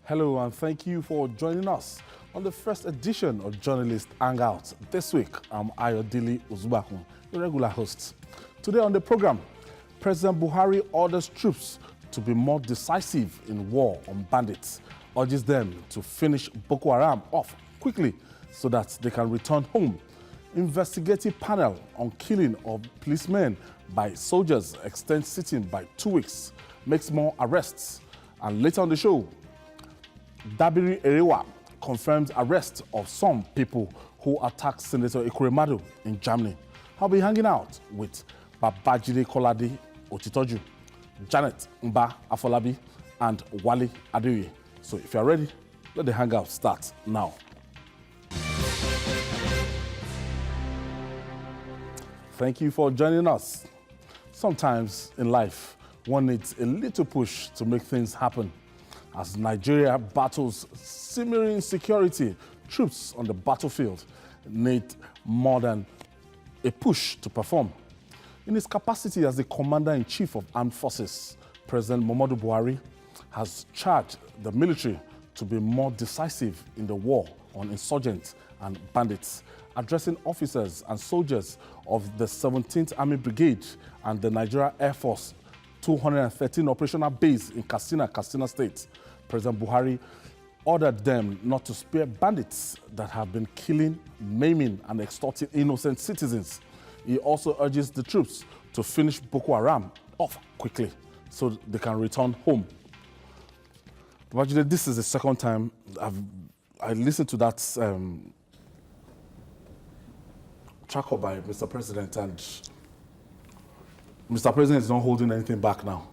Hello and thank you for joining us on the first edition of Journalist Hangout. This week, I'm Ayodele Uzubakun, the regular host. Today on the program, President Buhari orders troops to be more decisive in war on bandits, urges them to finish Boko Haram off quickly so that they can return home. Investigative panel on killing of policemen by soldiers extends sitting by 2 weeks, makes more arrests. And later on the show, Dabiri-Erewa confirms arrest of some people who attacked Senator Ekweremadu in Germany. I'll be hanging out with Babajide Kolade Otitoju, Janet Mba Afolabi, and Wale Adeoye. So if you're ready, let the hangout start now. Thank you for joining us. Sometimes in life, one needs a little push to make things happen. As Nigeria battles simmering insecurity, troops on the battlefield need more than a push to perform. In his capacity as the Commander-in-Chief of Armed Forces, President Muhammadu Buhari has charged the military to be more decisive in the war on insurgents and bandits, addressing officers and soldiers of the 17th Army Brigade and the Nigeria Air Force 213 operational base in Katsina State. President Buhari ordered them not to spare bandits that have been killing, maiming, and extorting innocent citizens. He also urges the troops to finish Boko Haram off quickly so they can return home. But this is the second time I listened to that track by Mr. President, and Mr. President is not holding anything back now.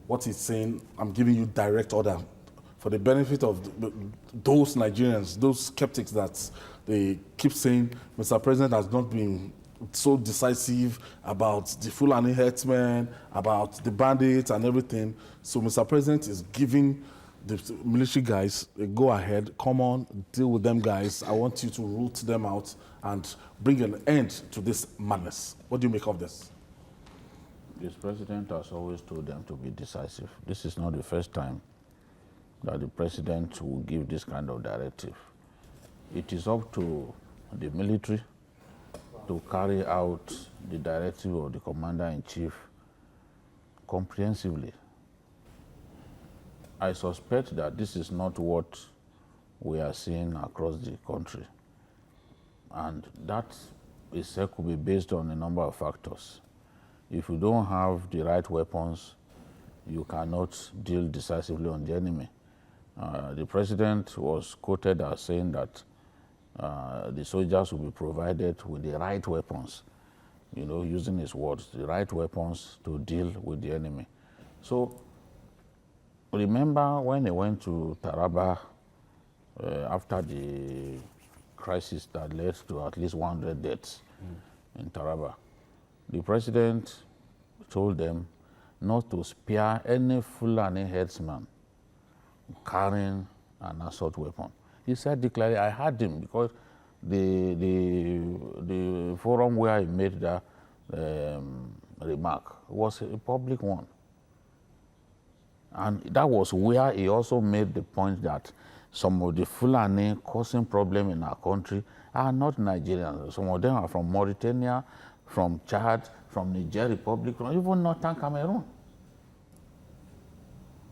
What he's saying, I'm giving you direct order for the benefit of those Nigerians, those skeptics that they keep saying Mr. President has not been so decisive about the Fulani herdsmen, about the bandits and everything. So Mr. President is giving the military guys a go ahead. Come on, deal with them guys. I want you to root them out and bring an end to this madness. What do you make of this? This president has always told them to be decisive. This is not the first time that the president will give this kind of directive. It is up to the military to carry out the directive of the commander-in-chief comprehensively. I suspect that this is not what we are seeing across the country. And that itself could be based on a number of factors. If you don't have the right weapons, you cannot deal decisively on the enemy. The president was quoted as saying that the soldiers will be provided with the right weapons, using his words, the right weapons to deal with the enemy. So remember when they went to TARABA after the crisis that led to at least 100 deaths in TARABA, the president told them not to spare any Fulani herdsman carrying an assault weapon. He said declared, I heard him because the forum where he made that remark was a public one. And that was where he also made the point that some of the Fulani causing problem in our country are not Nigerians. Some of them are from Mauritania, from Chad, from Niger Republic, from even Northern Cameroon.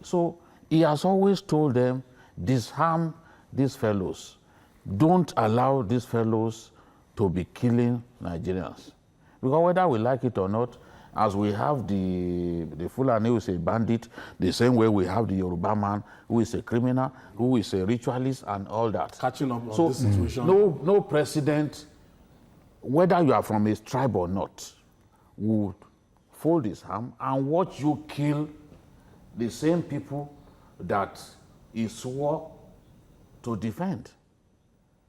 So he has always told them, disarm these fellows. Don't allow these fellows to be killing Nigerians. Because whether we like it or not, as we have the Fulani who is a bandit, the same way we have the Yoruba man who is a criminal, who is a ritualist and all that. Catching up on this situation. No president, whether you are from his tribe or not, would fold his arm and watch you kill the same people that he swore to defend.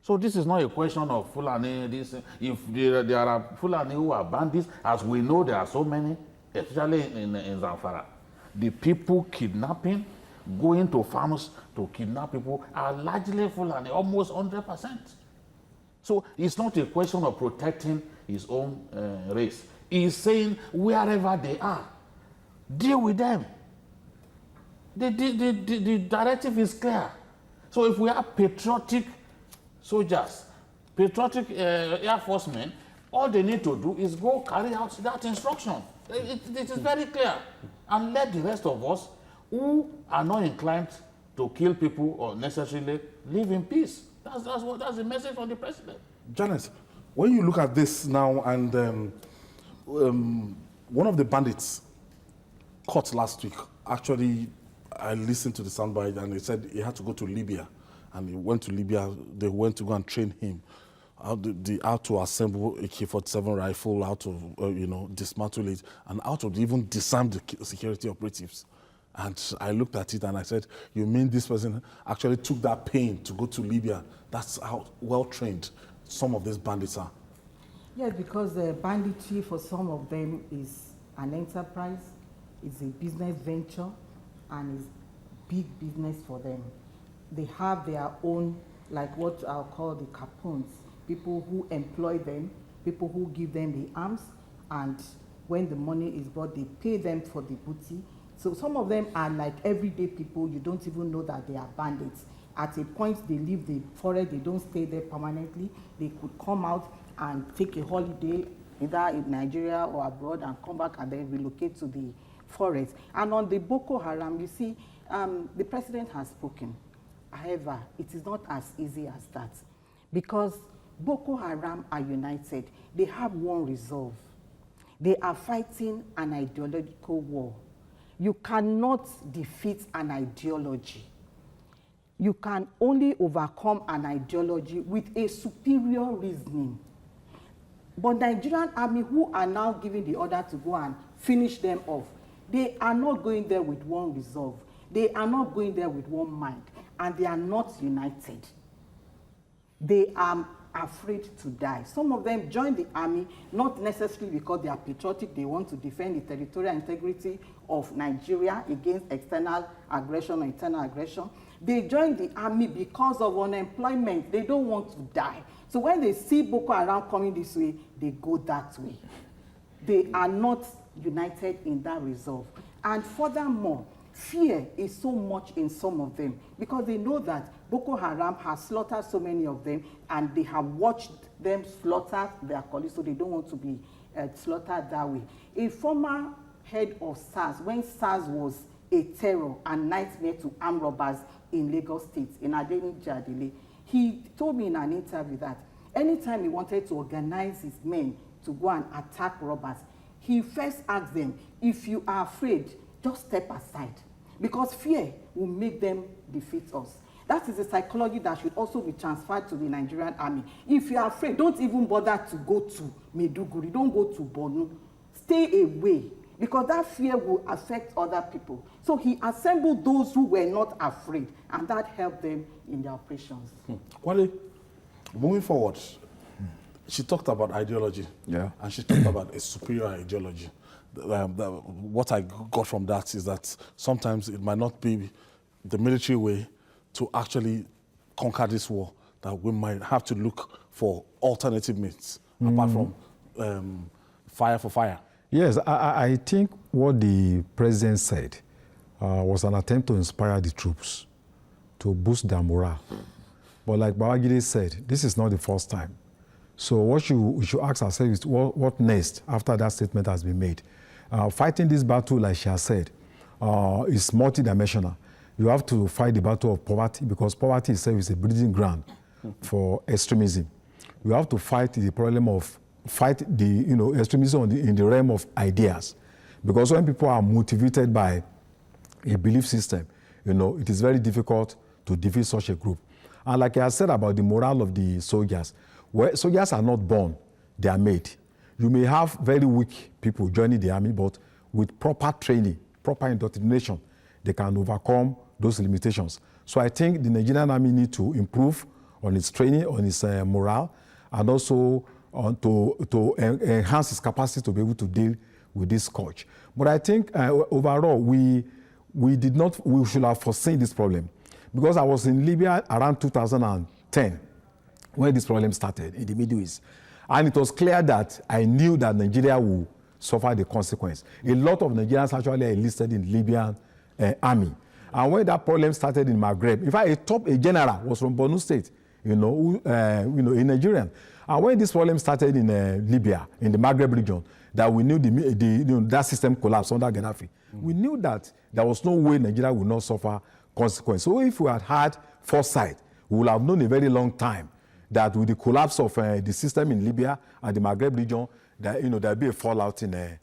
So this is not a question of Fulani. If there are Fulani who are bandits, as we know there are so many, especially in Zamfara, the people kidnapping, going to farms to kidnap people are largely Fulani, almost 100%. So it's not a question of protecting his own race. He's saying wherever they are, deal with them. The directive is clear. So if we have patriotic soldiers, patriotic Air Force men, all they need to do is go carry out that instruction. It is very clear. And let the rest of us who are not inclined to kill people or necessarily live in peace. That's the message from the president. Janet, when you look at this now, and one of the bandits caught last week, actually, I listened to the soundbite, and he said he had to go to Libya. And he went to Libya, they went to go and train him how to assemble a K-47 rifle, how to dismantle it, and how to even disarm the security operatives. And I looked at it and I said, you mean this person actually took that pain to go to Libya? That's how well trained some of these bandits are. Yes, because the banditry for some of them is an enterprise, it's a business venture, and it's big business for them. They have their own, like what I'll call the capoons, people who employ them, people who give them the arms, and when the money is brought, they pay them for the booty. So some of them are like everyday people. You don't even know that they are bandits. At a point, they leave the forest, they don't stay there permanently. They could come out and take a holiday, either in Nigeria or abroad, and come back and then relocate to the forest. And on the Boko Haram, you see, the president has spoken. However, it is not as easy as that, because Boko Haram are united. They have one resolve. They are fighting an ideological war. You cannot defeat an ideology. You can only overcome an ideology with a superior reasoning. But Nigerian army, who are now giving the order to go and finish them off, they are not going there with one resolve. They are not going there with one mind, and they are not united. They are afraid to die. Some of them join the army, not necessarily because they are patriotic, they want to defend the territorial integrity of Nigeria against external aggression or internal aggression. They join the army because of unemployment. They don't want to die. So when they see Boko Haram coming this way, they go that way. They are not united in that resolve. And furthermore, fear is so much in some of them, because they know that Boko Haram has slaughtered so many of them, and they have watched them slaughter their colleagues, so they don't want to be slaughtered that way. A former head of SARS, when SARS was a terror and nightmare to armed robbers in Lagos State, in Adeni-Jadele, he told me in an interview that anytime he wanted to organize his men to go and attack robbers, he first asked them, if you are afraid, just step aside, because fear will make them defeat us. That is a psychology that should also be transferred to the Nigerian army. If you are afraid, don't even bother to go to Maiduguri, don't go to Borno. Stay away, because that fear will affect other people. So he assembled those who were not afraid, and that helped them in their operations. Wale, moving forward, she talked about ideology, and she talked about a superior ideology. What I got from that is that sometimes it might not be the military way to actually conquer this war, that we might have to look for alternative means apart from fire for fire. Yes, I think what the president said was an attempt to inspire the troops to boost their morale. But like Babangida said, this is not the first time. So what we should ask ourselves is what next after that statement has been made. Fighting this battle, like she has said, is multidimensional. You have to fight the battle of poverty, because poverty itself is a breeding ground for extremism. You have to fight the problem of extremism in the realm of ideas, because when people are motivated by a belief system, it is very difficult to defeat such a group. And like I said about the morale of the soldiers, soldiers are not born, they are made. You may have very weak people joining the army, but with proper training, proper indoctrination, they can overcome those limitations. So I think the Nigerian army needs to improve on its training, on its morale, and also to enhance its capacity to be able to deal with this scourge. But I think overall, we should have foreseen this problem, because I was in Libya around 2010 when this problem started in the Middle East. And it was clear that I knew that Nigeria would suffer the consequence. A lot of Nigerians actually enlisted in the Libyan army. And when that problem started in Maghreb, in fact, a general was from Borno State, a Nigerian. And when this problem started in Libya, in the Maghreb region, that we knew that system collapsed under Gaddafi. We knew that there was no way Nigeria would not suffer consequences. So if we had had foresight, we would have known a very long time that with the collapse of the system in Libya and the Maghreb region, that there'd be a fallout on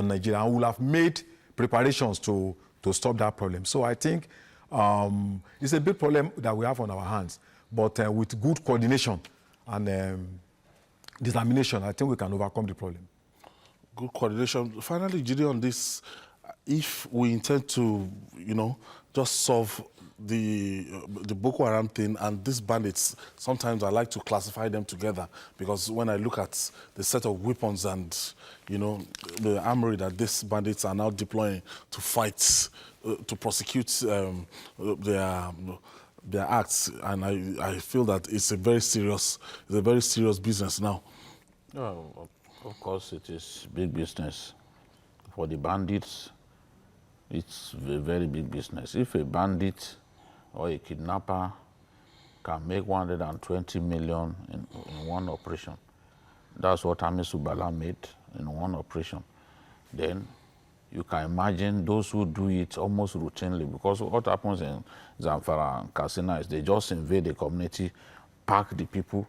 Nigeria, and we would have made preparations to stop that problem. So I think it's a big problem that we have on our hands, but with good coordination and determination, I think we can overcome the problem. Good coordination. Finally, Jide, on this, if we intend to, just solve the Boko Haram thing and these bandits, sometimes I like to classify them together, because when I look at the set of weapons and, the armory that these bandits are now deploying to fight, to prosecute their acts, and I feel that it's a very serious business now. Oh, of course, it is big business. For the bandits, it's a very big business. If a bandit or a kidnapper can make 120 million in one operation, that's what Hamisu Bala made in one operation, then you can imagine those who do it almost routinely, because what happens in Zamfara and Katsina is they just invade the community, pack the people,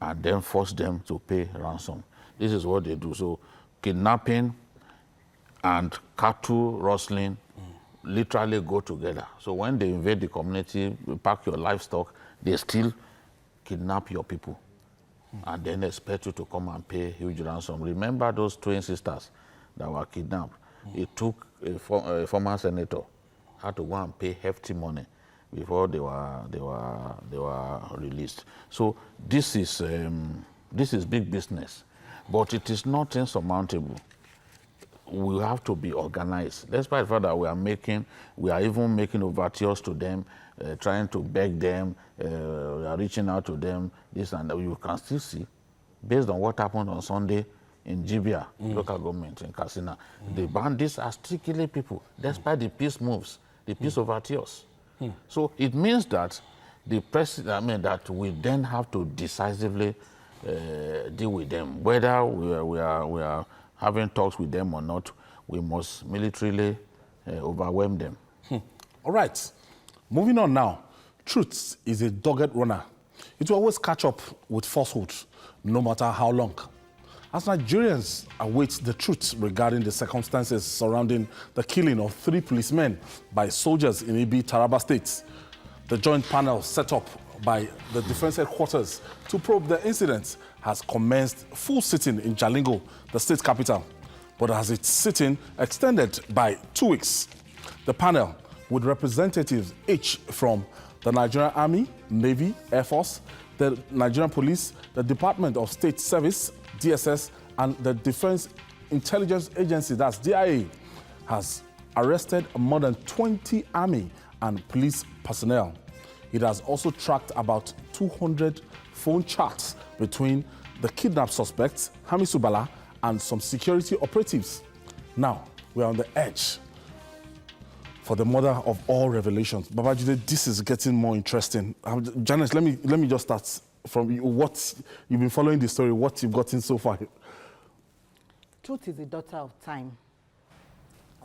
and then force them to pay ransom. This is what they do. So kidnapping and cattle rustling literally go together. So when they invade the community, pack your livestock, they still kidnap your people and then expect you to come and pay huge ransom. Remember those twin sisters that were kidnapped? It took a former senator had to go and pay hefty money before they were released. So this is big business, but it is not insurmountable. We have to be organized. Despite the fact that we are even making overtures to them, trying to beg them, we are reaching out to them, this and that. You can still see, based on what happened on Sunday in Jibia, local government in Katsina, the bandits are still killing people, despite the peace moves, the peace overtures. So it means that that we then have to decisively deal with them. Whether we are having talks with them or not, we must militarily overwhelm them. All right. Moving on now. Truth is a dogged runner. It will always catch up with falsehood, no matter how long. As Nigerians await the truth regarding the circumstances surrounding the killing of 3 policemen by soldiers in Ibi, Taraba State, the joint panel set up by the Defense Headquarters to probe the incident has commenced full sitting in Jalingo, the state capital, but has its sitting extended by 2 weeks. The panel, with representatives each from the Nigerian Army, Navy, Air Force, the Nigerian Police, the Department of State Service, DSS, and the Defense Intelligence Agency, that's DIA, has arrested more than 20 Army and police personnel. It has also tracked about 200 phone chats between the kidnapped suspects, Hamisu Bala, and some security operatives. Now, we are on the edge for the mother of all revelations. Babajide, this is getting more interesting. Janice, let me just start from you. What you've been following the story, what you've gotten so far. Truth is a daughter of time.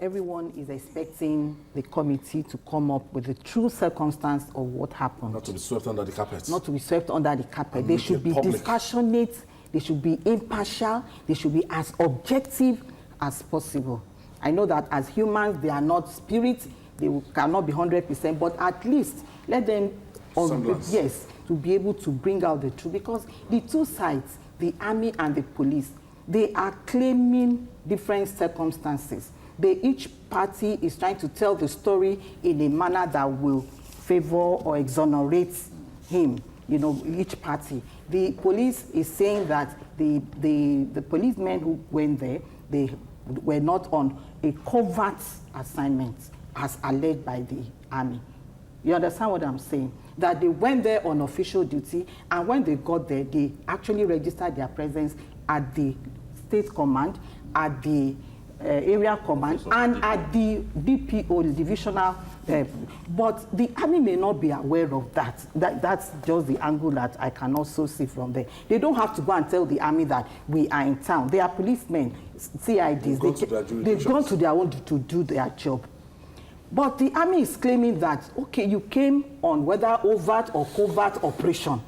Everyone is expecting the committee to come up with the true circumstance of what happened. Not to be swept under the carpet. Not to be swept under the carpet. They should be dispassionate, they should be impartial, they should be as objective as possible. I know that as humans, they are not spirits, they cannot be 100%, but at least let them, yes, to be able to bring out the truth. Because the two sides, the army and the police, they are claiming different circumstances. Each party is trying to tell the story in a manner that will favor or exonerate him, each party. The police is saying that the policemen who went there, they were not on a covert assignment as alleged by the army. You understand what I'm saying? That they went there on official duty, and when they got there, they actually registered their presence at the state command, at the area command, and at the DPO, the divisional But the army may not be aware of that. That's just the angle that I can also see from there. They don't have to go and tell the army that we are in town. They are policemen, CIDs. They've gone to their own to do their job. But the army is claiming that, okay, you came on whether overt or covert operation.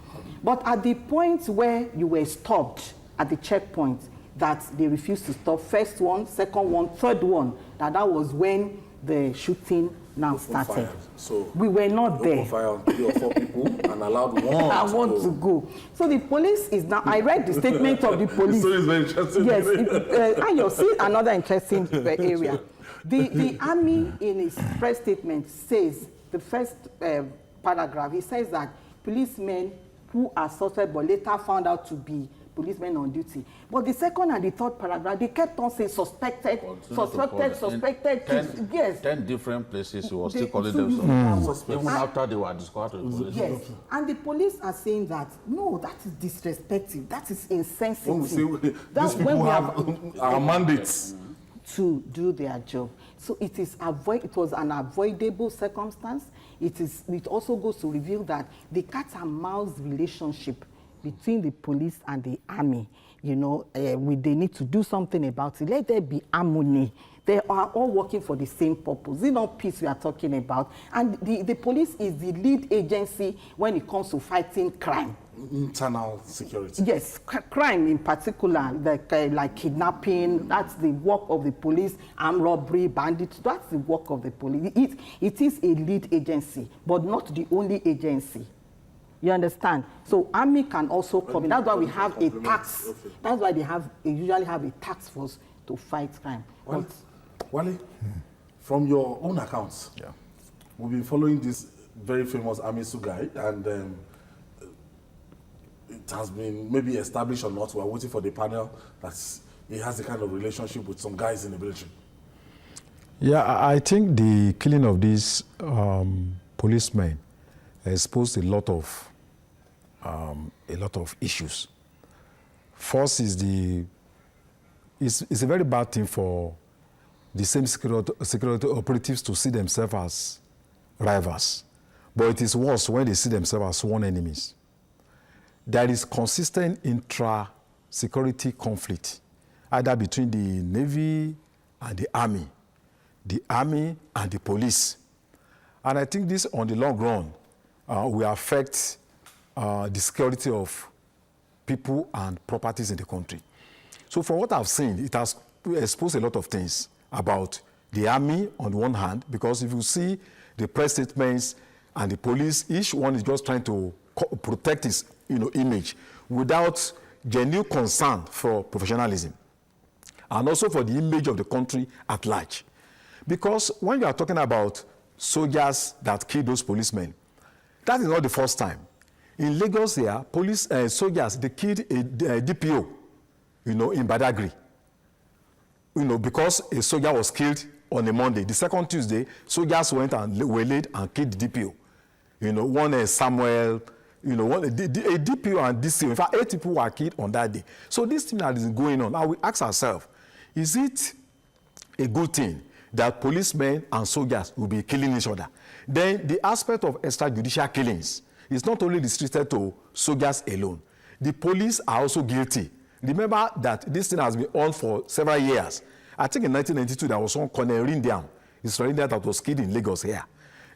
But at the point where you were stopped at the checkpoint, that they refused to stop, first one, second one, third one, that was when the shooting now started. So we were not there. Fire on 3 or 4 people and allowed one I want to go. So the police is now, I read the statement of the police. So it's very interesting. Yes, and you'll see another interesting area. The army in its press statement says, the first paragraph, he says that policemen who are suspected but later found out to be policemen on duty. But the second and the third paragraph, they kept on saying suspected. Yes. 10 different places, he was still calling them suspected. Even after they were discovered to the police. Yes, and the police are saying that, no, that is disrespectful, that is insensitive. These people have our mandates to do their job. So it was an avoidable circumstance. It also goes to reveal that the cat and mouse relationship between the police and the army, they need to do something about it. Let there be harmony. They are all working for the same purpose. It's not peace we are talking about. And the police is the lead agency when it comes to fighting crime. Internal security. Yes, crime in particular, like kidnapping, that's the work of the police, armed robbery, bandits, that's the work of the police. It is a lead agency, but not the only agency. You understand? So army can also come in. That's why we have a tax. That's why they usually have a task force to fight crime. Wale, from your own accounts, we've been following this very famous Army guy, and it has been maybe established or not. We're waiting for the panel that he has a kind of relationship with some guys in the military. Yeah, I think the killing of these policemen exposed a lot of issues. First is it's a very bad thing for the same security operatives to see themselves as rivals. But it is worse when they see themselves as sworn enemies. There is consistent intra-security conflict, either between the Navy and the Army and the police. And I think this, on the long run, will affect the security of people and properties in the country. So from what I've seen, it has exposed a lot of things about the Army on the one hand, because if you see the press statements and the police, each one is just trying to protect his image without genuine concern for professionalism and also for the image of the country at large. Because when you are talking about soldiers that kill those policemen, that is not the first time. In Lagos here, soldiers, they killed a DPO, in Badagry, because a soldier was killed on a Monday. The second Tuesday, soldiers went and were laid and killed the DPO. One Samuel, a DPO and DCO. In fact, 8 people were killed on that day. So this thing that is going on, now we ask ourselves, is it a good thing that policemen and soldiers will be killing each other? Then the aspect of extrajudicial killings is not only restricted to soldiers alone. The police are also guilty. Remember that this thing has been on for several years. I think in 1992, there was one Colonel Rindiam, Israeli that was killed in Lagos here.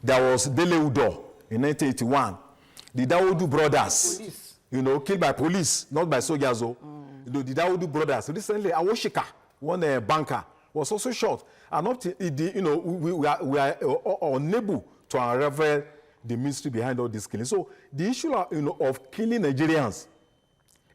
There was Dele Udo in 1981. The Dawodu brothers, killed by police, not by soldiers. The Dawodu brothers. Recently, Awoshika, one banker, was also shot. And up to, we are unable to unravel the mystery behind all this killing. So the issue of killing Nigerians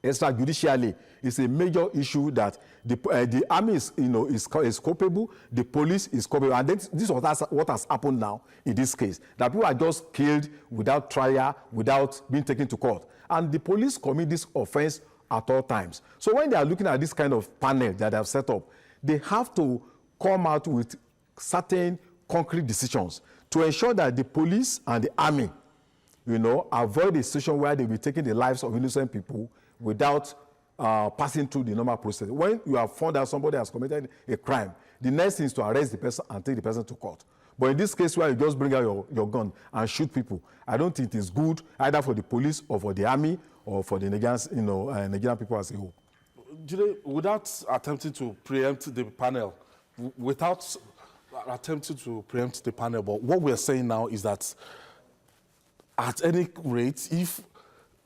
extrajudicially is a major issue that the army is culpable, the police is culpable, and this is what has happened now in this case. That people are just killed without trial, without being taken to court, and the police commit this offense at all times. So when they are looking at this kind of panel that they have set up, they have to come out with certain concrete decisions to ensure that the police and the army, avoid a situation where they will be taking the lives of innocent people without passing through the normal process. When you have found that somebody has committed a crime, the next thing is to arrest the person and take the person to court. But in this case where you just bring out your gun and shoot people, I don't think it's good either for the police or for the army or for the Nigerians, Nigerian people as a whole. Jide, without attempting to preempt the panel, but what we're saying now is that at any rate, if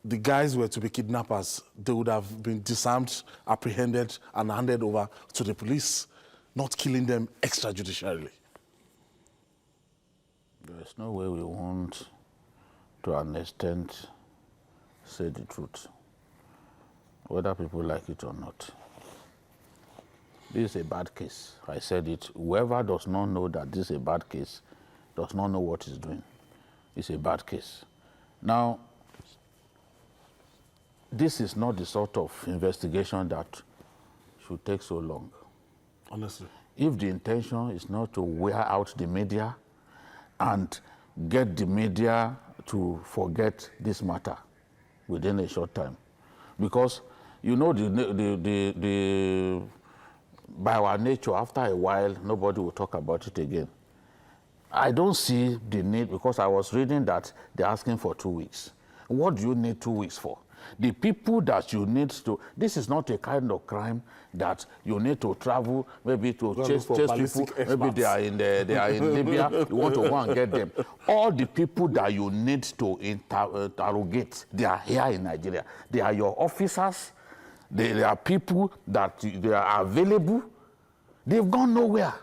the guys were to be kidnappers, they would have been disarmed, apprehended, and handed over to the police, not killing them extrajudicially. There's no way we won't, to an extent, say the truth, whether people like it or not. This is a bad case. I said it. Whoever does not know that this is a bad case does not know what he's doing. It's a bad case. Now, this is not the sort of investigation that should take so long. Honestly. If the intention is not to wear out the media and get the media to forget this matter within a short time. Because, you know, by our nature, after a while, nobody will talk about it again. I don't see the need, because I was reading that they're asking for 2 weeks. What do you need 2 weeks for? The people that you need to, this is not a kind of crime that you need to travel, maybe to chase people, maybe they are in Libya, you want to go and get them. All the people that you need to interrogate, they are here in Nigeria. They are your officers, they are people that they are available. They've gone nowhere.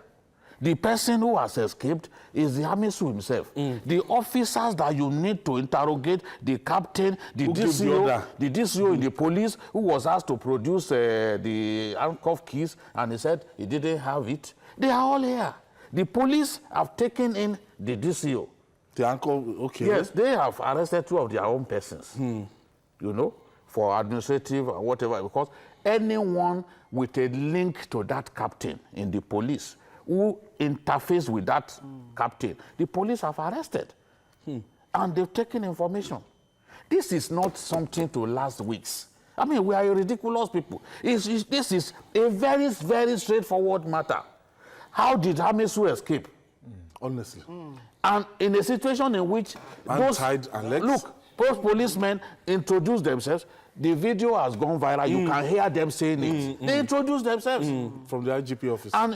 The person who has escaped is the Hamisu himself. The officers that you need to interrogate, the captain, the DCO in the police who was asked to produce the handcuff keys and he said he didn't have it, they are all here. The police have taken in the DCO. The handcuff, okay. Yes, they have arrested 2 of their own persons, you know, for administrative or whatever, because anyone with a link to that captain in the police who interface with that captain, the police have arrested. And they've taken information. This is not something to last weeks. I mean, we are ridiculous people. This is a very, very straightforward matter. How did Hamisu escape? Honestly. And in a situation in which tied and legs. Look, those policemen introduce themselves. The video has gone viral. You can hear them saying it. They introduced themselves. From the IGP office. And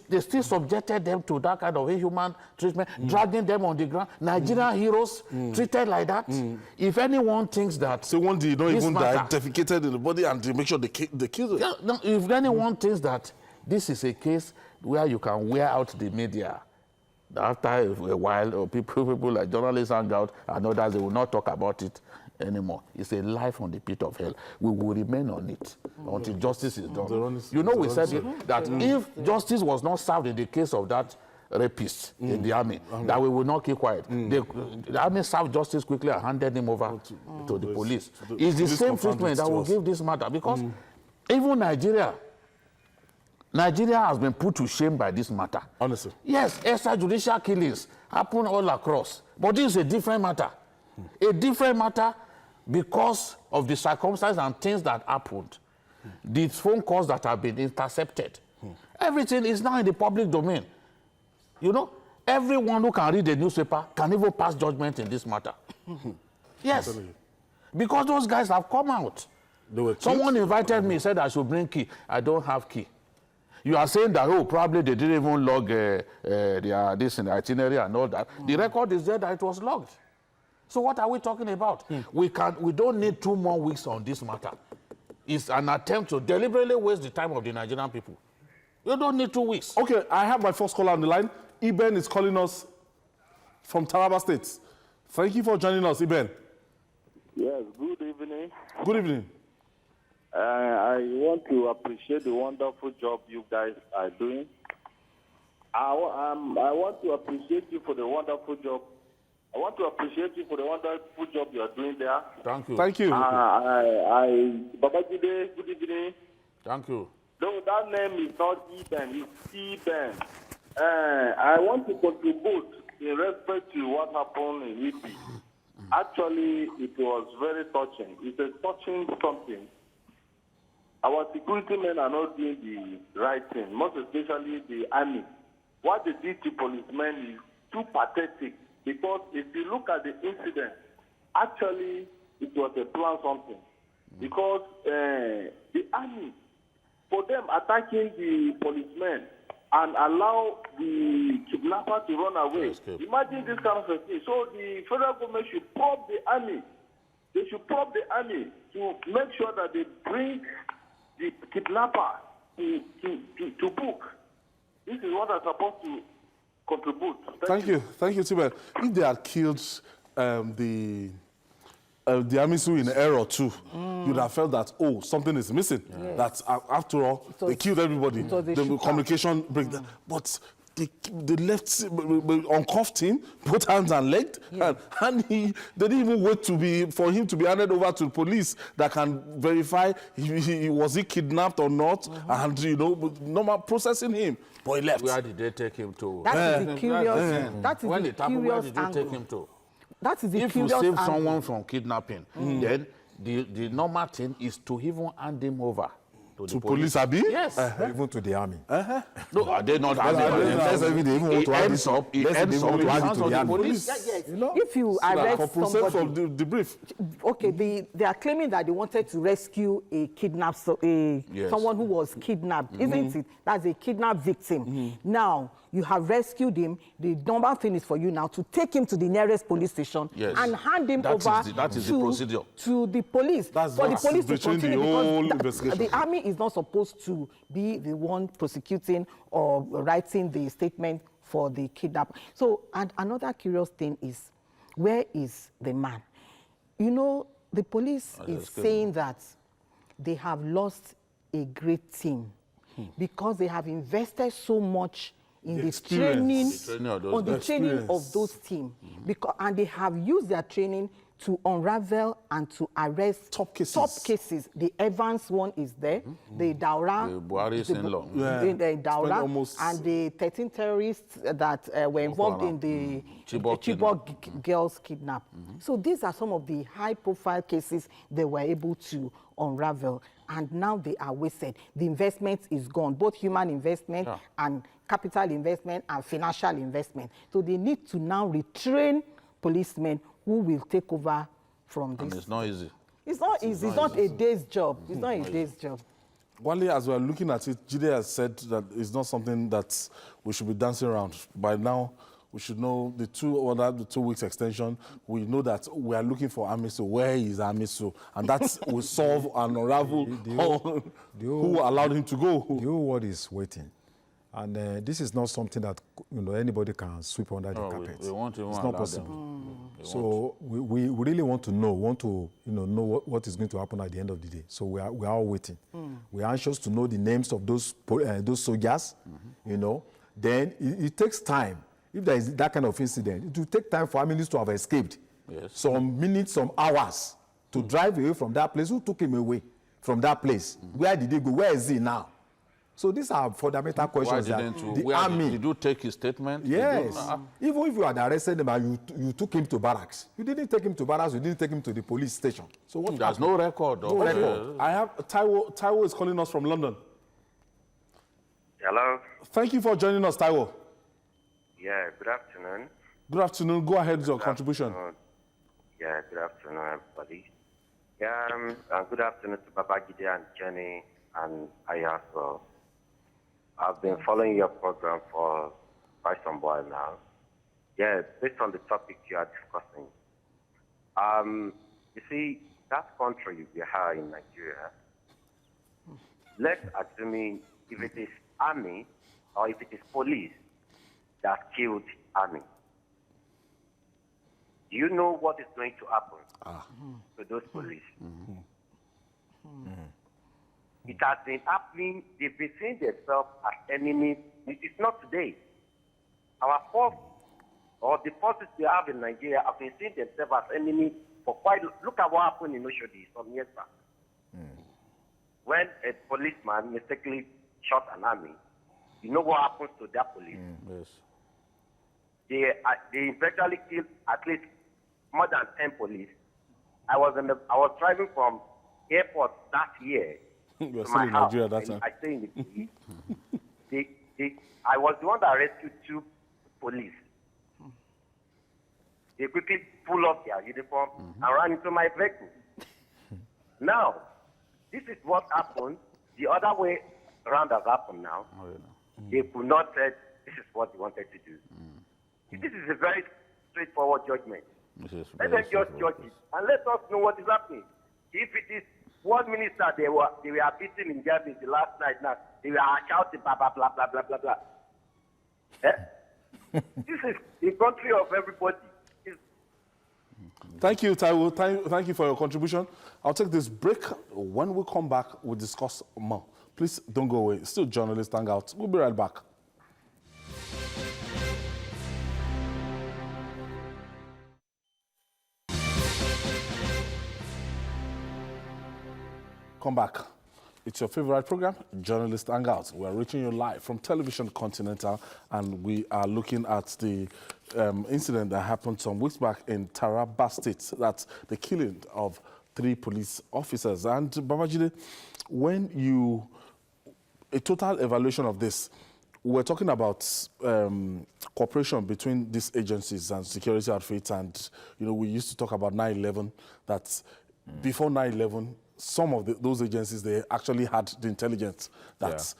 they still subjected them to that kind of inhuman treatment, dragging them on the ground. Nigerian heroes treated like that. If anyone thinks that... So one day, don't even die, defecated in the body, and they make sure they kill them. Yeah, no, if anyone thinks that this is a case where you can wear out the media, after a while, people like journalists hang out and others, they will not talk about it anymore. It's a life on the pit of hell. We will remain on it until justice is done. You know, we said that if justice was not served in the case of that rapist in the army, that we will not keep quiet. The army served justice quickly and handed him over to the police. It's the same treatment that will give this matter, because even Nigeria has been put to shame by this matter. Honestly. Yes, extrajudicial killings happen all across, but this is a different matter. A different matter because of the circumstances and things that happened. The phone calls that have been intercepted. Everything is now in the public domain. You know, everyone who can read the newspaper can even pass judgment in this matter. Yes, because those guys have come out. Someone invited me, said I should bring key. I don't have key. You are saying that, oh, probably they didn't even log this in the itinerary and all that. The record is there that it was logged. So what are we talking about? We don't need 2 more weeks on this matter. It's an attempt to deliberately waste the time of the Nigerian people. You don't need 2 weeks. Okay, I have my first caller on the line. EIBEN is calling us from TARABA State. Thank you for joining us, EIBEN. Yes, good evening. Good evening. I want to appreciate the wonderful job you guys are doing. I want to appreciate you for the wonderful job. I want to appreciate you for the wonderful job you are doing there. Thank you. Thank you. Babajide, good evening. Thank you. No, that name is not EIBEN, it's EIBEN. I want to contribute in respect to what happened in Ibi. Actually, it was very touching. It's a touching something. Our security men are not doing the right thing, most especially the army. What they did to policemen is too pathetic, because if you look at the incident, actually it was a plan something. Because the army, for them attacking the policemen and allow the kidnapper to run away. Imagine this kind of a thing. So the federal government should probe the army. They should probe the army to make sure that they bring the kidnapper to book. This is what I'm supposed to contribute. Thank you, Tibet. If they had killed the Amisu in error too, you'd have felt that, oh, something is missing. Yes. That after all, they killed everybody. The communication breakdown. But they left, uncuffed him, both hands and legs, and they didn't even wait for him to be handed over to the police that can verify was he kidnapped or not, and normal processing him. But he left. Where did they take him to? That is the curious. That is when the it happened, where curious did you take angle. him to? That is the if you curious save angle. someone from kidnapping, then the normal thing is to even hand him over to the police, Abi? Yes. Even to the army. No, are they not handing over? It ends up to the police. Yes. If you arrest somebody, from the brief. Okay, they are claiming that they wanted to rescue a kidnapped, someone who was kidnapped, isn't it? That's a kidnapped victim. Now, you have rescued him. The normal thing is for you now to take him to the nearest police station and hand him over to the police. That's for the police to continue, the whole because investigation. the army is not supposed to be the one prosecuting or writing the statement for the kidnapper. So, and another curious thing is, where is the man? You know, the police is saying that they have lost a great team because they have invested so much in the training of those teams, and they have used their training to unravel and to arrest top cases. The Evans one is there, the Daura, the Buhari in-law, the Daura, and the 13 terrorists that were involved in the Chibok girls kidnap. So these are some of the high-profile cases they were able to unravel, and now they are wasted. The investment is gone, both human investment and capital investment and financial investment. So they need to now retrain policemen who will take over from this. And it's not easy. It's not easy. It's not a day's job. It's not a day's job. Wale, as we're looking at it, Jide has said that it's not something that we should be dancing around. By now, we should know the 2 weeks extension. We know that we are looking for Amisu. Where is Amisu? And that will solve and unravel who allowed him to go. The whole world is waiting. And this is not something that anybody can sweep under the carpet. We want to it's not possible. So we really want to know, know what is going to happen at the end of the day. So we are all waiting. We are anxious to know the names of those soldiers. Then it takes time. If there is that kind of incident, it will take time for families to have escaped. Yes. Some minutes, some hours to drive away from that place. Who took him away from that place? Where did he go? Where is he now? So these are fundamental questions. Did you take his statement? Yes. Even if you had arrested him and you took him to barracks, you didn't take him to barracks, you didn't take him to the police station. So what? There's no record. No record. I have Taiwo is calling us from London. Hello. Thank you for joining us, Taiwo. Yeah, good afternoon. Good afternoon. Go ahead with your contribution. Yeah, good afternoon, everybody. Yeah, good afternoon to Babajide and Jenny and Ayaso. I've been following your program for quite some while now. Yeah, based on the topic you are discussing. You see, that country we have in Nigeria, let's assume if it is army or if it is police that killed army, do you know what is going to happen to those police? It has been happening. They've been seeing themselves as enemies. It's not today. Our force, or the forces we have in Nigeria, have been seeing themselves as enemies for quite. Look at what happened in Oshodi some years back. When a policeman mistakenly shot an army, you know what happens to that police? Yes. They eventually killed at least more than 10 police. I was driving from airport that year. You're still in Nigeria that time. I stay in the police. I was the one that rescued 2 police They quickly pull off their uniform and ran into my vehicle. Now, this is what happened. The other way around has happened now. They could not say this is what they wanted to do. This is a very straightforward judgment. Let them just judge it and let us know what is happening. If it is one minister they were beating in Germany the last night, now they were shouting blah blah blah blah blah blah blah. This is the country of everybody. Thank you, Taiwo. Thank you for your contribution. I'll take this break. When we come back, we'll discuss more. Please don't go away. Still Journalist Hangout. We'll be right back. Come back. It's your favorite program, Journalist Hangout. We are reaching you live from Television Continental, and we are looking at the incident that happened some weeks back in Taraba State. That's the killing of 3 police officers. And Babajide, when a total evaluation of this, we're talking about cooperation between these agencies and security outfits, and we used to talk about 9/11. That before 9/11. Some of those agencies, they actually had the intelligence that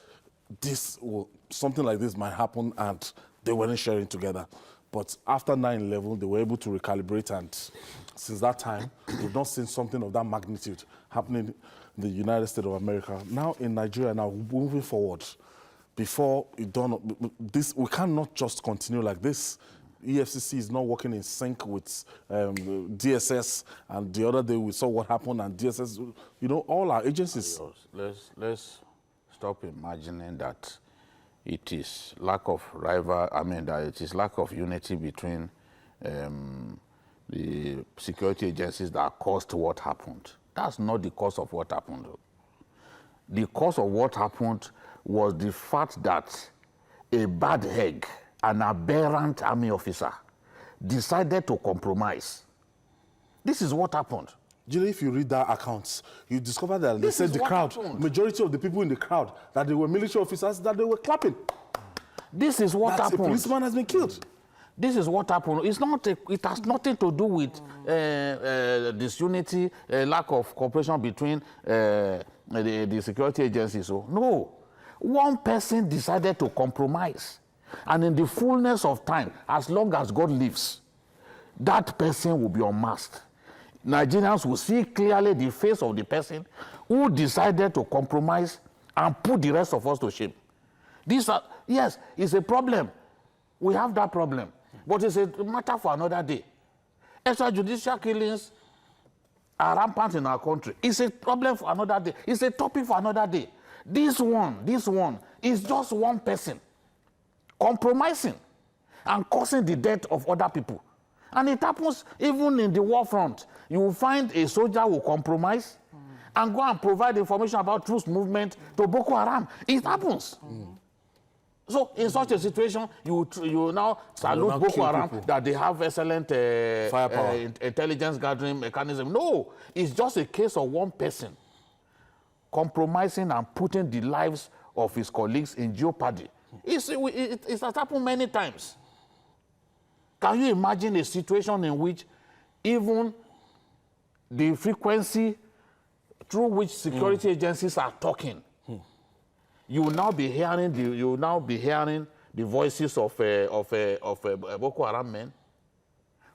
something like this might happen, and they weren't sharing together. But after 9/11, they were able to recalibrate, and since that time, we've not seen something of that magnitude happening in the United States of America. Now in Nigeria, now moving forward, before this, we cannot just continue like this. EFCC is not working in sync with DSS, and the other day we saw what happened, and DSS, all our agencies. Let's stop imagining that it is lack of that it is lack of unity between the security agencies that caused what happened. That's not the cause of what happened. The cause of what happened was the fact that a bad egg, an aberrant army officer, decided to compromise. This is what happened. If you read that account, you discover that they said the crowd, majority of the people in the crowd, that they were military officers, that they were clapping. This is what happened. A policeman has been killed. This is what happened. It has nothing to do with disunity, lack of cooperation between the security agencies. So, no. One person decided to compromise. And in the fullness of time, as long as God lives, that person will be unmasked. Nigerians will see clearly the face of the person who decided to compromise and put the rest of us to shame. Yes, it's a problem. We have that problem. But it's a matter for another day. Extrajudicial killings are rampant in our country. It's a problem for another day. It's a topic for another day. This one is just one person compromising and causing the death of other people. And it happens even in the war front. You will find a soldier who compromise and go and provide information about troops movement to Boko Haram. It happens. So in such a situation, you now salute Boko Haram that they have excellent intelligence gathering mechanism. No, it's just a case of one person compromising and putting the lives of his colleagues in jeopardy. It has happened many times. Can you imagine a situation in which even the frequency through which security agencies are talking, you will now be hearing the voices of Boko Haram men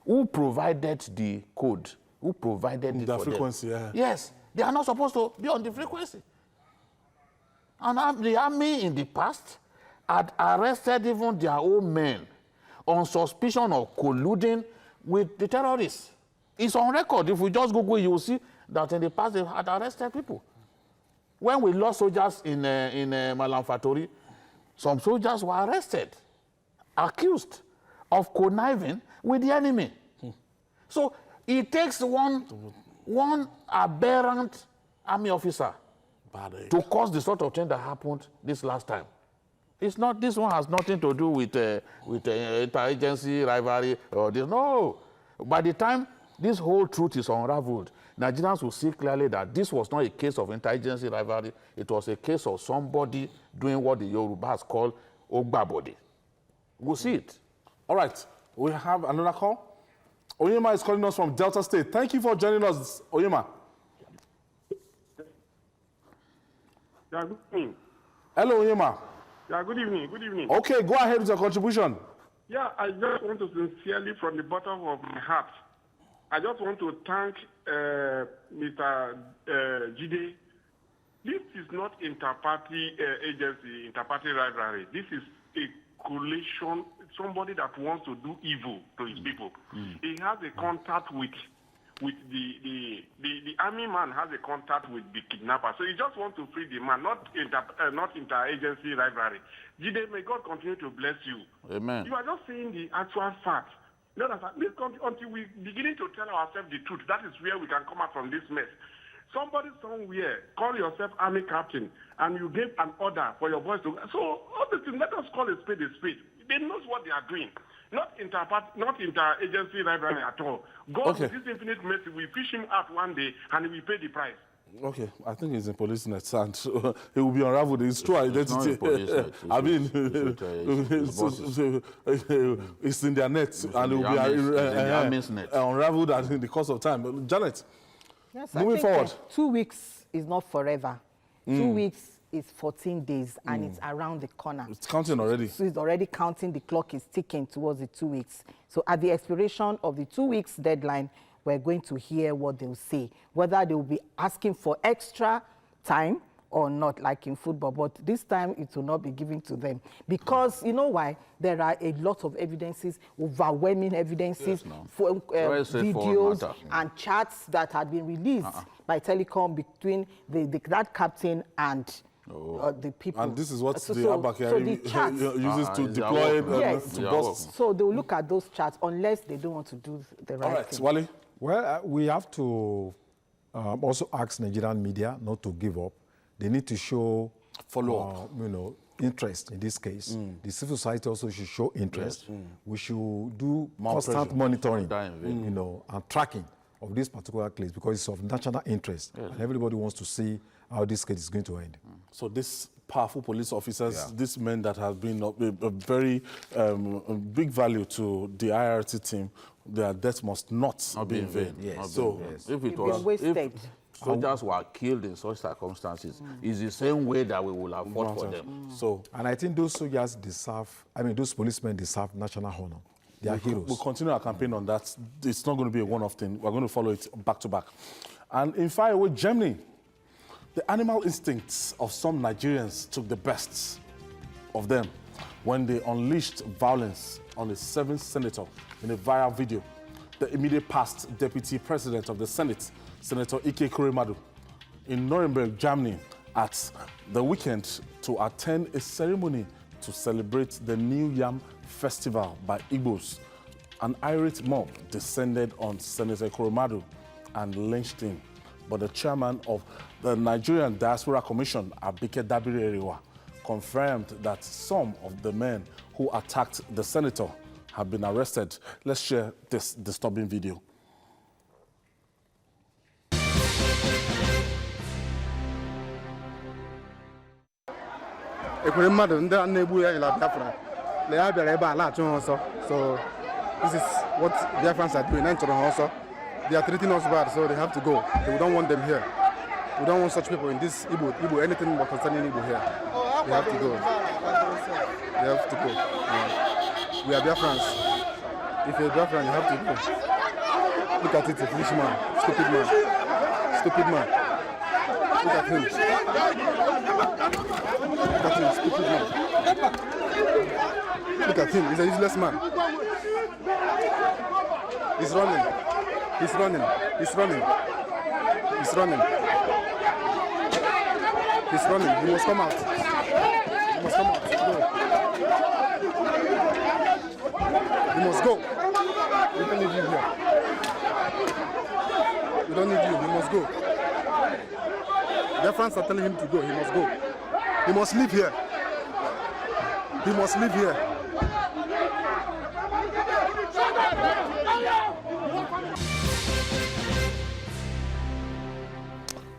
who provided the code, who provided the frequency? Yeah. Yes, they are not supposed to be on the frequency. And the army in the past had arrested even their own men on suspicion of colluding with the terrorists. It's on record. If we just Google, you will see that in the past they had arrested people. When we lost soldiers in Malam Fatori, some soldiers were arrested, accused of conniving with the enemy. So it takes one aberrant army officer to cause the sort of thing that happened this last time. It's not. This one has nothing to do with interagency rivalry or this. No. By the time this whole truth is unraveled, Nigerians will see clearly that this was not a case of interagency rivalry. It was a case of somebody doing what the Yorubas call Ogbabodi. We'll see it. All right. We have another call. ONYEAMA is calling us from Delta State. Thank you for joining us, ONYEAMA. Yeah, good evening. Hello, ONYEAMA. Yeah, good evening. Good evening. Okay, go ahead with your contribution. Yeah, I just want to sincerely, from the bottom of my heart, I just want to thank Mr. Jide. This is not inter-party agency, inter-party rivalry. This is a coalition, somebody that wants to do evil to his people. He has a contact with the army man has a contact with the kidnapper. So he just wants to free the man, not inter-agency rivalry. Jide, may God continue to bless you. Amen. You are just saying the actual fact. Not until we beginning to tell ourselves the truth, that is where we can come out from this mess. Somebody somewhere, call yourself army captain, and you gave an order for your boys to. So all the things, let us call a spade a spade. They know what they are doing. Not inter-agency rivalry at all. God, with His infinite mercy, will fish him out one day, and He will pay the price. Okay, I think he's in police net, and he will be unraveled. His true identity. I mean, it's in their net, and it will be unraveled in the course of time. Janet, yes, moving forward. 2 weeks is not forever. 2 weeks is 14 days, and it's around the corner. It's counting already. So it's already counting. The clock is ticking towards the 2 weeks. So at the expiration of the 2 weeks deadline, we're going to hear what they'll say, whether they will be asking for extra time or not, like in football. But this time, it will not be given to them. Because, you know why? There are a lot of evidences, overwhelming evidences, videos and chats that had been released by Telecom between that captain and the people. And this is what the Abakari uses to deploy to bust. So they'll look at those chats unless they don't want to do the right thing. Wale? Well, we have to also ask Nigerian media not to give up. They need to show follow-up, interest in this case. The civil society also should show interest. We should do constant monitoring, and tracking of this particular case because it's of national interest, and everybody wants to see how this case is going to end. So these powerful police officers, these men that have been a very big value to the IRT team, their death must not be in vain. If soldiers were killed in such circumstances, it's the same way that we will have fought for them. And I think those soldiers those policemen deserve national honor. They are heroes. We'll continue our campaign on that. It's not going to be a one-off thing. We're going to follow it back to back. And in faraway Germany, the animal instincts of some Nigerians took the best of them when they unleashed violence on a 7th senator in a viral video. The immediate past deputy president of the Senate, Senator Ekweremadu, in Nuremberg, Germany, at the weekend to attend a ceremony to celebrate the New Yam Festival by Igbos. An irate mob descended on Senator Ekweremadu and lynched him. But the chairman of the Nigerian Diaspora Commission, Dabiri-Erewa, confirmed that some of the men who attacked the senator have been arrested. Let's share this disturbing video. Ekweremadu ndị a na-egbu ya ila Biafra na ya bịara ebe a na-achụ ha ọsọ. So this is what Biafrans are doing. They are treating us bad, so they have to go. We don't want them here. We don't want such people in this Igbo, anything but concerning Igbo here. They have to go. They have to go. We are Biafrans. If you're Biafran, you have to go. Look at it, a foolish man, stupid man. Stupid man. Look at him. Look at him, stupid man. Look at him, he's a useless man. He's running. He's running. He's running. He's running. He's running. He must come out. He must come out. Go. He must go. We don't need you here. We don't need you. He must go. Their friends are telling him to go. He must go. He must leave here. He must leave here.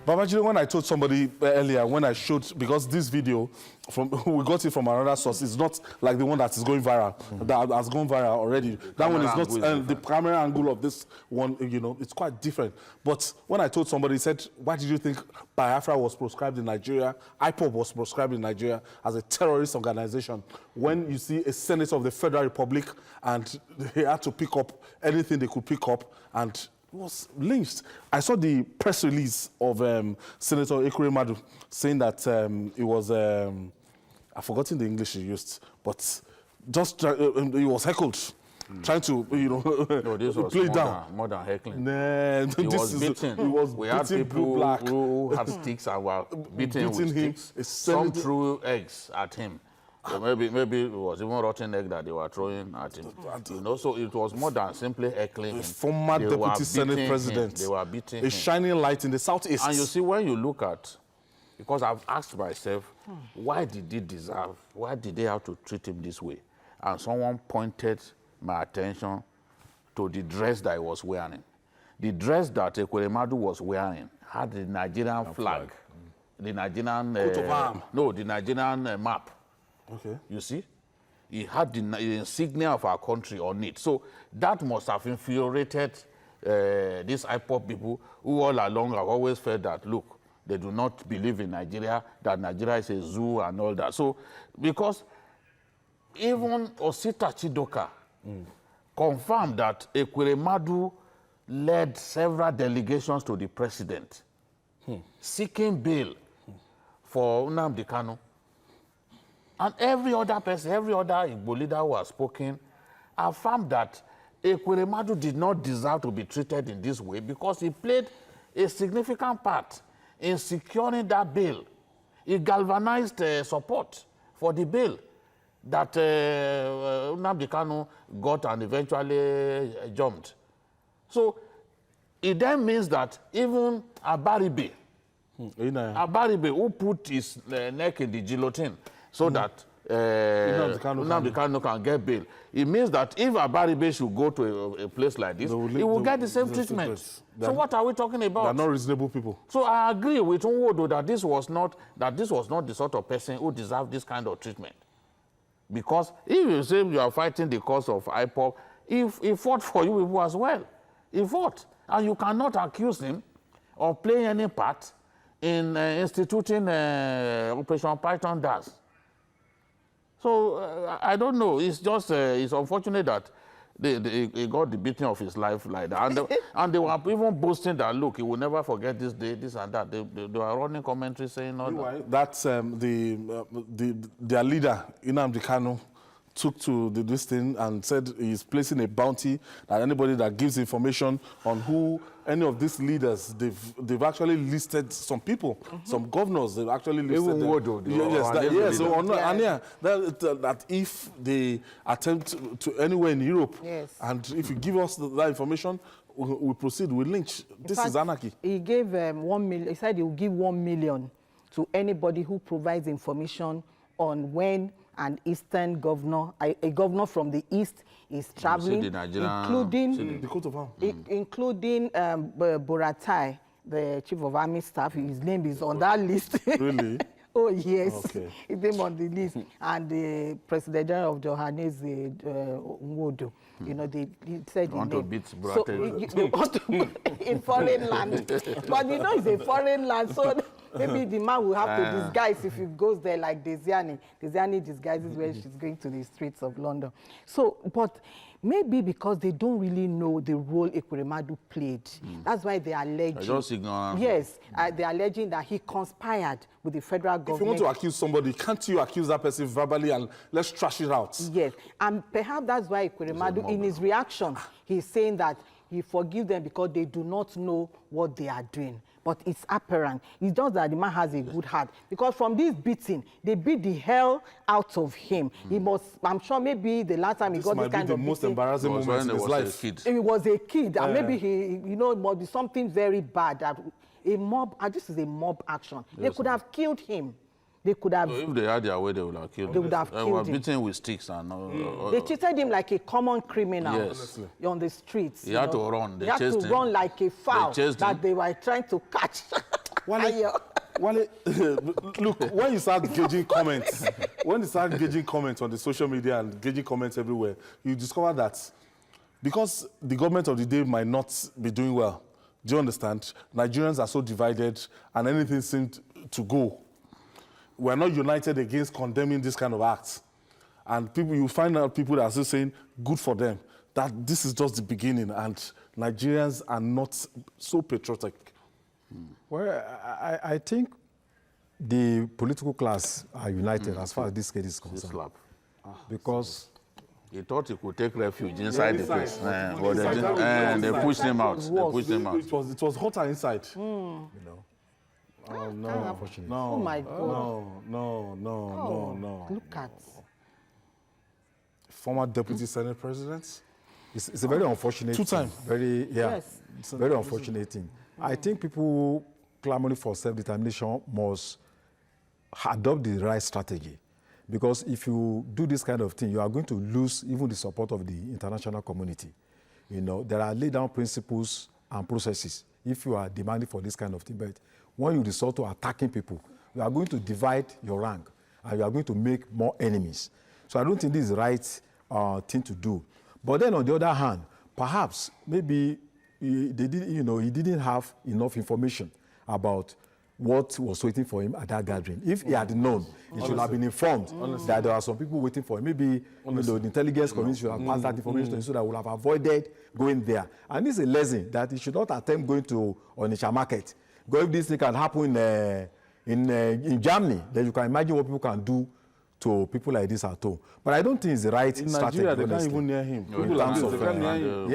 But actually, when I told somebody earlier, when I showed, because this video, we got it from another source, it's not like the one that is going viral, that has gone viral already. That one is not, the camera angle of this one, you know, it's quite different. But when I told somebody, he said, why did you think Biafra was proscribed in Nigeria, IPOB was proscribed in Nigeria as a terrorist organization? When you see a senator of the Federal Republic and they had to pick up anything they could pick up and was lynched. I saw the press release of Senator Ekweremadu saying that it was, I've forgotten the English he used, but just he was heckled, trying to, you know, no, this was play down. More than heckling. Nah, he was beaten. We had people who had sticks and were beating with sticks. Some threw eggs at him. So maybe it was even rotten egg that they were throwing at him. You know, so it was more than simply heckling him. Former deputy Senate president. They were beating him. A shining light in the southeast. And you see, when you look at, because I've asked myself, why did they have to treat him this way? And someone pointed my attention to the dress that he was wearing. The dress that Ekweremadu was wearing had the Nigerian flag. The Nigerian the Nigerian map. Okay. You see, he had the insignia of our country on it. So that must have infuriated these IPOB people who all along have always felt that, look, they do not believe in Nigeria, that Nigeria is a zoo and all that. So, because even Osita Chidoka confirmed that Ekweremadu led several delegations to the president seeking bail for Nnamdi Kanu. And every other person, every other Igbo leader who has spoken, affirmed that Ekweremadu did not deserve to be treated in this way because he played a significant part in securing that bail. He galvanized support for the bail that Nnamdi Kanu got and eventually jumped. So it then means that even Abaribe, who put his neck in the guillotine, so that Nnamdi Kanu can get bail. It means that if Abaribe should go to a place like this, he will get the same treatment. So what are we talking about? They're not reasonable people. So I agree with Nwodo that this was not the sort of person who deserved this kind of treatment. Because if you say you are fighting the cause of IPOB, he fought for you people as well. He fought. And you cannot accuse him of playing any part in instituting Operation Python does. So I don't know. It's just it's unfortunate that he got the beating of his life like that, and they were even boasting that, look, he will never forget this day, this and that. They were running commentary saying all that. That's their leader Nnamdi Kanu took to this thing and said he's placing a bounty that anybody that gives information on who any of these leaders, they've actually listed some people, some governors, they've actually listed that if they attempt to anywhere in Europe, and if you give us that information, we proceed, we lynch. This is anarchy. He gave 1 million, he said he will give 1 million to anybody who provides information on when an eastern governor, a governor from the east is traveling, including Buratai, the chief of army staff. His name is on that list. Really? Oh, yes. Okay. His name on the list. And the President General of Johannes, Nwodo. You know, he said want to beat Buratai. So, they want to in foreign land. But you know, it's a foreign land, so maybe the man will have to disguise if he goes there like Desiani. Desiani disguises when she's going to the streets of London. So, but maybe because they don't really know the role Ekweremadu played. That's why they are alleging. Just ignorant. Yes, they are alleging that he conspired with the federal government. If you want to accuse somebody, can't you accuse that person verbally and let's trash it out? Yes, and perhaps that's why Ekweremadu, in his reaction, he's saying that he forgives them because they do not know what they are doing. But it's apparent. It's just that the man has a good heart. Because from this beating, they beat the hell out of him. He must, I'm sure maybe the last time he got this kind of beating. This might be the most embarrassing moment in his life. He was a kid, and maybe he, you know, it must be something very bad. That a mob, this is a mob action. Yes, they could have killed him. They could have. If they had their way, they would have killed him. They would have killed him. Beaten with sticks and they treated him like a common criminal on the streets. He had to run. He had to run like a fowl that they were trying to catch. Wale, look, when you start gauging comments, on the social media and gauging comments everywhere, you discover that because the government of the day might not be doing well, do you understand? Nigerians are so divided and anything seemed to go. We're not united against condemning this kind of acts. And people, you find out people that are still saying, good for them, that this is just the beginning and Nigerians are not so patriotic. Well, I think the political class are united as far as this case is concerned. Because he thought he could take refuge inside the place. But they pushed him out. It was hotter inside. You know. Oh, no. Unfortunately. No. Oh, my God. No. Look at. Former Deputy Senate President? It's a very unfortunate Two-time. thing. Yes. It's a very unfortunate thing. I think people clamoring for self-determination must adopt the right strategy. Because if you do this kind of thing, you are going to lose even the support of the international community. You know, there are laid down principles and processes if you are demanding for this kind of thing. But when you resort to attacking people, you are going to divide your rank and you are going to make more enemies. So I don't think this is the right thing to do. But then on the other hand, perhaps maybe he didn't have enough information about what was waiting for him at that gathering. If he had known, he should have been informed that there are some people waiting for him. Maybe the intelligence community should have passed that information to him so that he would have avoided going there. And this is a lesson that he should not attempt going to Onitsha market. Because if this thing can happen in Germany, then you can imagine what people can do to people like this at home. But I don't think it's the right in strategy. Nigeria, they can't even near him. People like this, they can't near him.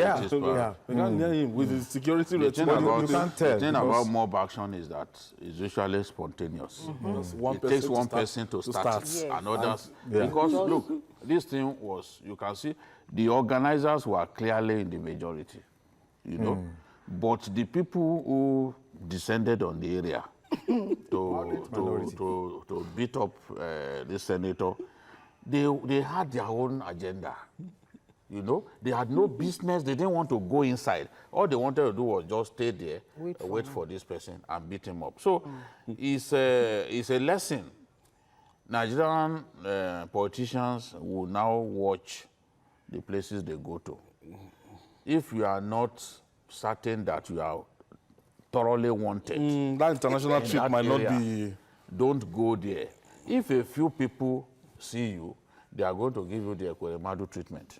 They can't near him with his security The thing response. about, you can't tell, the thing because- about mob action is that it's usually spontaneous. It takes one person to start it, and others. Because look, this thing was, you can see, the organizers were clearly in the majority, you know. But the people who descended on the area to beat up this senator, they had their own agenda. You know, they had no business. They didn't want to go inside. All they wanted to do was just stay there, wait for this person and beat him up. So it's a lesson. Nigerian politicians will now watch the places they go to. If you are not certain that you are thoroughly wanted, That international in trip that might not area, be... don't go there. If a few people see you, they are going to give you the Ekweremadu treatment.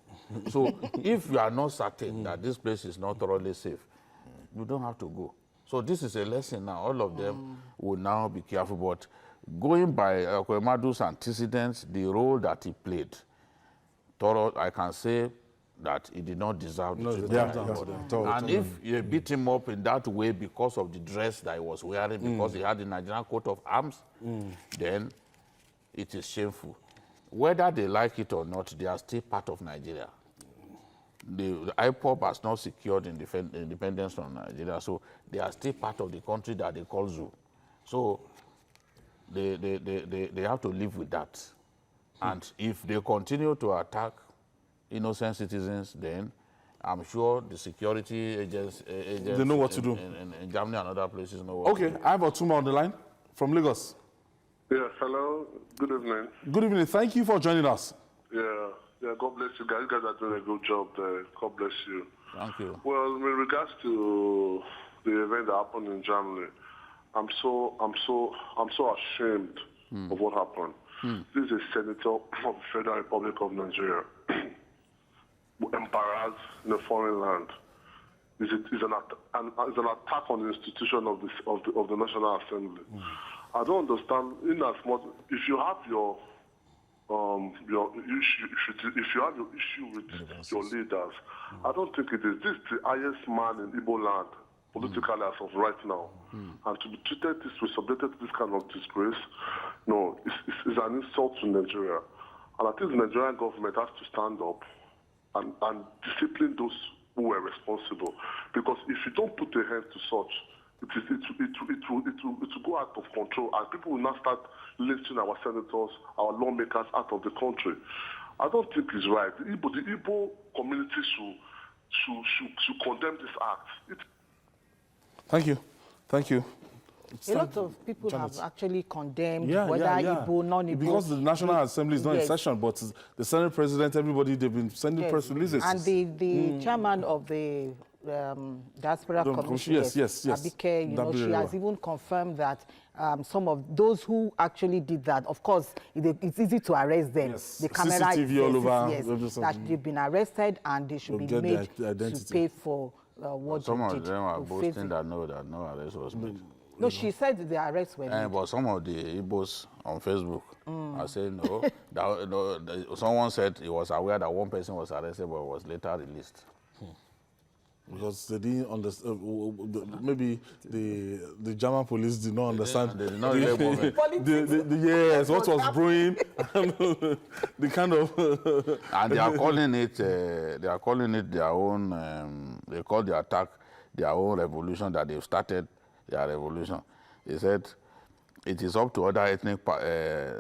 So if you are not certain that this place is not thoroughly safe, you don't have to go. So this is a lesson now. All of them will now be careful. But going by Ekwerimadu's antecedents, the role that he played, I can say that he did not deserve the treatment. And if you beat him up in that way because of the dress that he was wearing, because he had the Nigerian coat of arms, then it is shameful. Whether they like it or not, they are still part of Nigeria. The IPOB has not secured independence from Nigeria, so they are still part of the country that they call Zoo. So they have to live with that. And if they continue to attack innocent citizens, then I'm sure the security agents They know what to do. In Germany and other places know what to do. Okay, I have Otuma on the line from Lagos. Yes, hello. Good evening. Good evening. Thank you for joining us. Yeah, God bless you guys. You guys are doing a good job there. God bless you. Thank you. Well, in regards to the event that happened in Germany, I'm so ashamed of what happened. This is a senator of the Federal Republic of Nigeria, embarrassed in a foreign land. It's an attack on the institution of the National Assembly. I don't understand. In as much, if you have your issue with your leaders, I don't think it is. This is the highest man in Igbo land, politically as of right now. And to be treated this way, subjected to this kind of disgrace, no, it's an insult to Nigeria. And I think the Nigerian government has to stand up and discipline those who were responsible. Because if you don't put a hand to such, it will go out of control, and people will now start listing our senators, our lawmakers out of the country. I don't think it's right. The Igbo community should condemn this act. Thank you. A lot of people Janet. have actually condemned Yeah, whether Igbo, non-Igbo. Because the National Assembly is not in Yes. session, but the Senate President, everybody, they've been sending press releases. And the chairman of the diaspora commission, yes. Abike, she Dabiri-Erewa. has even confirmed that some of those who actually did that, of course, it's easy to arrest them. Yes. The camera CCTV all over. yes, that they've been arrested and they should be made to pay for what Some they of did. them are to boasting face it. that no arrest was made. No, she said the arrests were made. But some of the Igbos on Facebook are saying no. Someone said he was aware that one person was arrested but was later released. Because they didn't understand, maybe the German police did not understand. They did not get moving. Yes, what was brewing, the kind of. And they are calling it. They are calling it their own. They call the attack their own revolution that they've started. Their revolution. They said it is up to other ethnic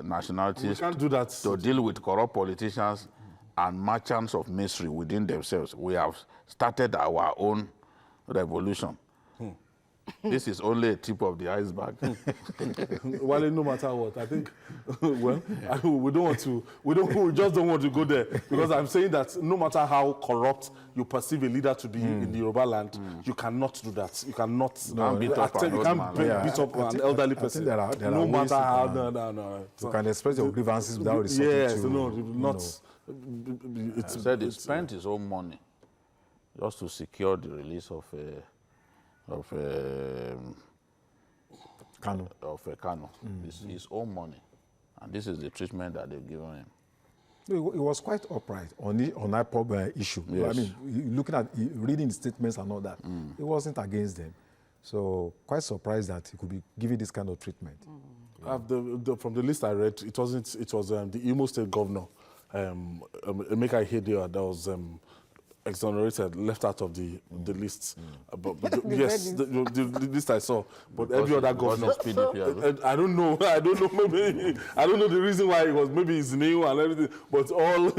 nationalities We can't do that. to deal with corrupt politicians and merchants of misery within themselves. We have started our own revolution. This is only a tip of the iceberg. Well, no matter what, I think, well, we just don't want to go there, because I'm saying that no matter how corrupt you perceive a leader to be in the Yoruba land, you cannot do that. You cannot beat up an elderly person. There are no ways matter how. No. You can express your grievances without resorting yes, to. not. He said he spent his own money just to secure the release of Kanu. It's his own money, and this is the treatment that they've given him. He was quite upright on IPOB issue. Yes. I mean, looking at reading the statements and all that, he wasn't against them. So quite surprised that he could be given this kind of treatment. From the list I read, it was the Imo State governor, Emeka Ihedioha, that was exonerated, left out of the list. But yes, the list I saw. But every other governor, I don't know. Maybe I don't know the reason why it was. Maybe his name and everything. But all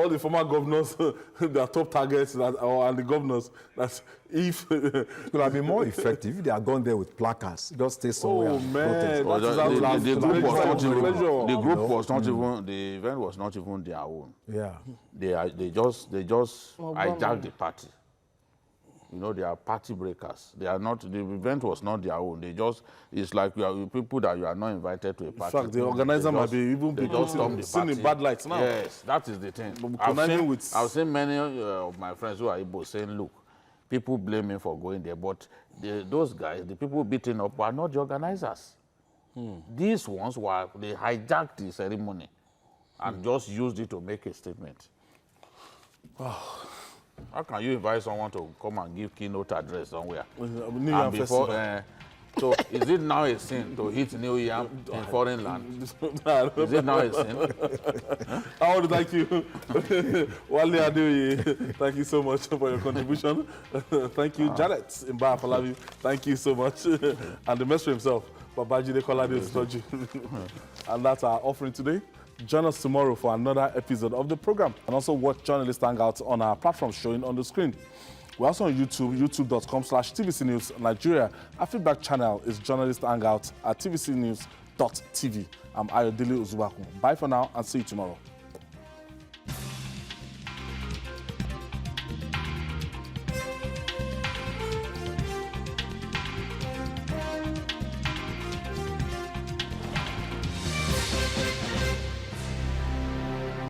the former governors, their top targets, and the governors, that if it could have been more effective if they had gone there with placards, just stay somewhere. Oh man, the group was not even. The event was not even their own. Yeah, they just hijacked the party. You know, they are party breakers. They are not. The event was not their own. It's like people that you are not invited to a party. In fact, the organizer might be even seen in bad lights now. Yes, that is the thing. I've seen many of my friends who are Igbo saying, look, people blame me for going there, but those guys, the people beaten up, were not the organizers. These ones they hijacked the ceremony and just used it to make a statement. How can you invite someone to come and give keynote address somewhere? And before, so is it now a sin to eat new yam in foreign land? Is it now a sin? I want to thank you, Wale Adeoye. Thank you so much for your contribution. Thank you, Janet Mba Afolabi. Thank you so much. And the master himself, Babajide Kolade Otoju. And that's our offering today. Join us tomorrow for another episode of the program. And also watch Journalist Hangouts on our platform showing on the screen. We're also on YouTube, youtube.com/TVC News Nigeria. Our feedback channel is Journalist Hangouts at tvcnews.tv. I'm Ayodele Uzubaku. Bye for now and see you tomorrow.